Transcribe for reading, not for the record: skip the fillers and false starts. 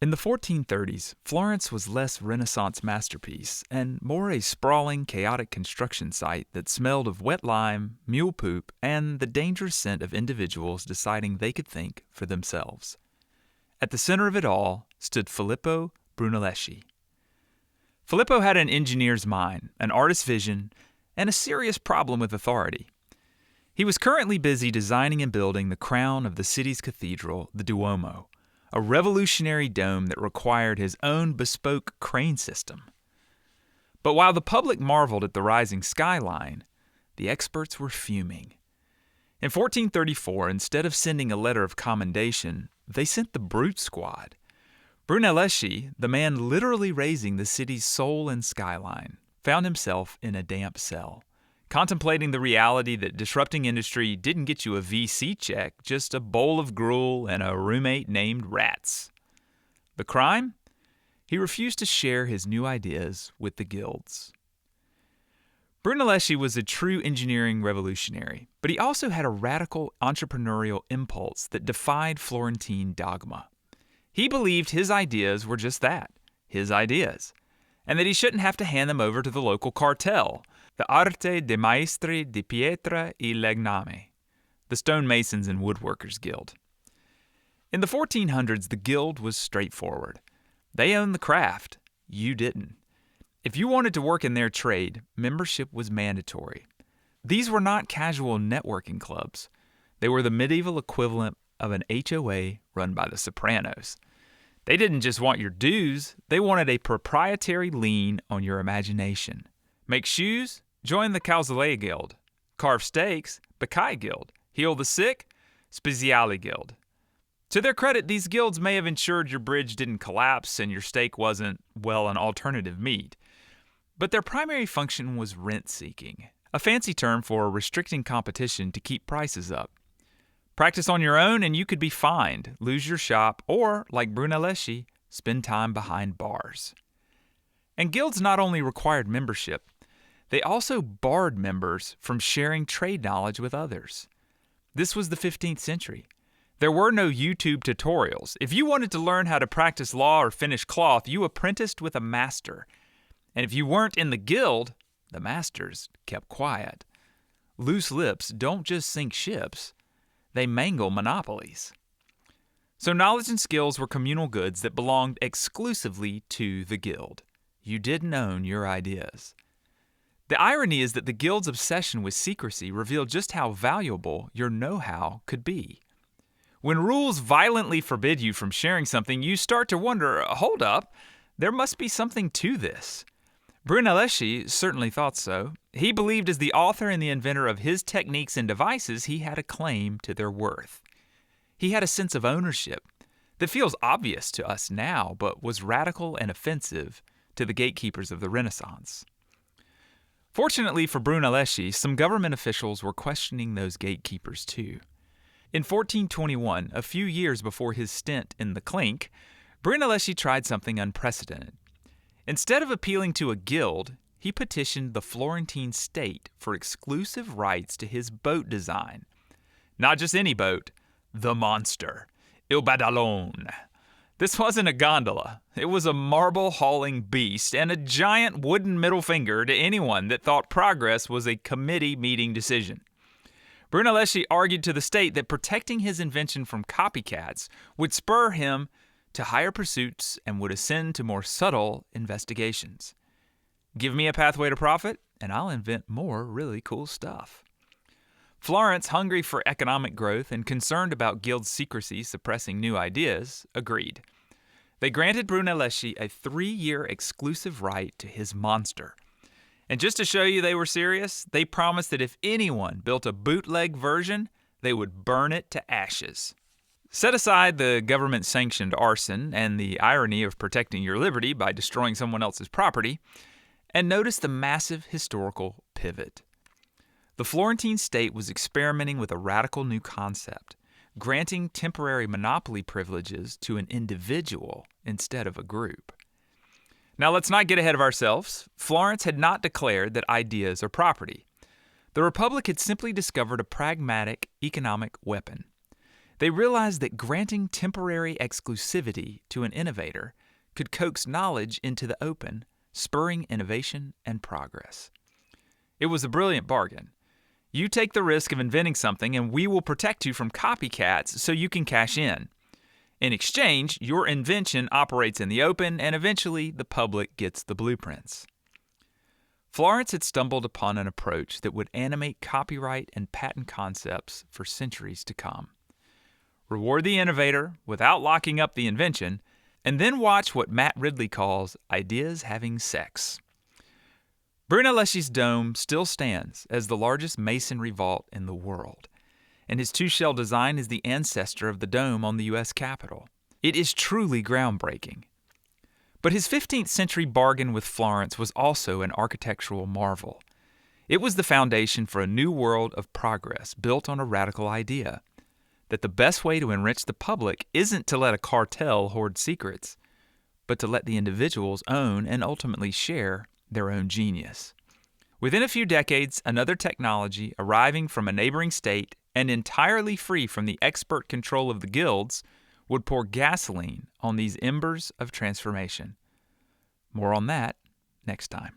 In the 1430s, Florence was less Renaissance masterpiece and more a sprawling, chaotic construction site that smelled of wet lime, mule poop, and the dangerous scent of individuals deciding they could think for themselves. At the center of it all stood Filippo Brunelleschi. Filippo had an engineer's mind, an artist's vision, and a serious problem with authority. He was currently busy designing and building the crown of the city's cathedral, the Duomo, a revolutionary dome that required his own bespoke crane system. But while the public marveled at the rising skyline, the experts were fuming. In 1434, instead of sending a letter of commendation, they sent the brute squad. Brunelleschi, the man literally raising the city's soul and skyline, found himself in a damp cell, contemplating the reality that disrupting industry didn't get you a VC check, just a bowl of gruel and a roommate named Rats. The crime? He refused to share his new ideas with the guilds. Brunelleschi was a true engineering revolutionary, but he also had a radical entrepreneurial impulse that defied Florentine dogma. He believed his ideas were just that, his ideas, and that he shouldn't have to hand them over to the local cartel, the Arte dei Maestri di Pietra e Legname, the stonemasons and woodworkers guild. In the 1400s, the guild was straightforward. They owned the craft. You didn't. If you wanted to work in their trade, membership was mandatory. These were not casual networking clubs. They were the medieval equivalent of an HOA run by the Sopranos. They didn't just want your dues, they wanted a proprietary lien on your imagination. Make shoes? Join the Calzolei Guild. Carve steaks? Bacai Guild. Heal the sick? Speziali Guild. To their credit, these guilds may have ensured your bridge didn't collapse and your steak wasn't, well, an alternative meat. But their primary function was rent-seeking, a fancy term for restricting competition to keep prices up. Practice on your own and you could be fined, lose your shop, or, like Brunelleschi, spend time behind bars. And guilds not only required membership, they also barred members from sharing trade knowledge with others. This was the 15th century. There were no YouTube tutorials. If you wanted to learn how to practice law or finish cloth, you apprenticed with a master. And if you weren't in the guild, the masters kept quiet. Loose lips don't just sink ships, they mangle monopolies. So knowledge and skills were communal goods that belonged exclusively to the guild. You didn't own your ideas. The irony is that the guild's obsession with secrecy revealed just how valuable your know-how could be. When rules violently forbid you from sharing something, you start to wonder, hold up, there must be something to this. Brunelleschi certainly thought so. He believed as the author and the inventor of his techniques and devices, he had a claim to their worth. He had a sense of ownership that feels obvious to us now, but was radical and offensive to the gatekeepers of the Renaissance. Fortunately for Brunelleschi, some government officials were questioning those gatekeepers too. In 1421, a few years before his stint in the clink, Brunelleschi tried something unprecedented. Instead of appealing to a guild, he petitioned the Florentine state for exclusive rights to his boat design. Not just any boat, the monster, Il Badalone. This wasn't a gondola. It was a marble-hauling beast and a giant wooden middle finger to anyone that thought progress was a committee meeting decision. Brunelleschi argued to the state that protecting his invention from copycats would spur him to higher pursuits and would ascend to more subtle investigations. Give me a pathway to profit, and I'll invent more really cool stuff. Florence, hungry for economic growth and concerned about guild secrecy suppressing new ideas, agreed. They granted Brunelleschi a 3-year exclusive right to his monster. And just to show you they were serious, they promised that if anyone built a bootleg version, they would burn it to ashes. Set aside the government-sanctioned arson and the irony of protecting your liberty by destroying someone else's property, and notice the massive historical pivot. The Florentine state was experimenting with a radical new concept, granting temporary monopoly privileges to an individual instead of a group. Now, let's not get ahead of ourselves. Florence had not declared that ideas are property. The Republic had simply discovered a pragmatic economic weapon. They realized that granting temporary exclusivity to an innovator could coax knowledge into the open, spurring innovation and progress. It was a brilliant bargain. You take the risk of inventing something and we will protect you from copycats so you can cash in. In exchange, your invention operates in the open and eventually the public gets the blueprints. Florence had stumbled upon an approach that would animate copyright and patent concepts for centuries to come. Reward the innovator without locking up the invention, and then watch what Matt Ridley calls ideas having sex. Brunelleschi's dome still stands as the largest masonry vault in the world, and his two-shell design is the ancestor of the dome on the U.S. Capitol. It is truly groundbreaking. But his 15th century bargain with Florence was also an architectural marvel. It was the foundation for a new world of progress built on a radical idea that the best way to enrich the public isn't to let a cartel hoard secrets, but to let the individuals own and ultimately share their own genius. Within a few decades, another technology arriving from a neighboring state and entirely free from the expert control of the guilds would pour gasoline on these embers of transformation. More on that next time.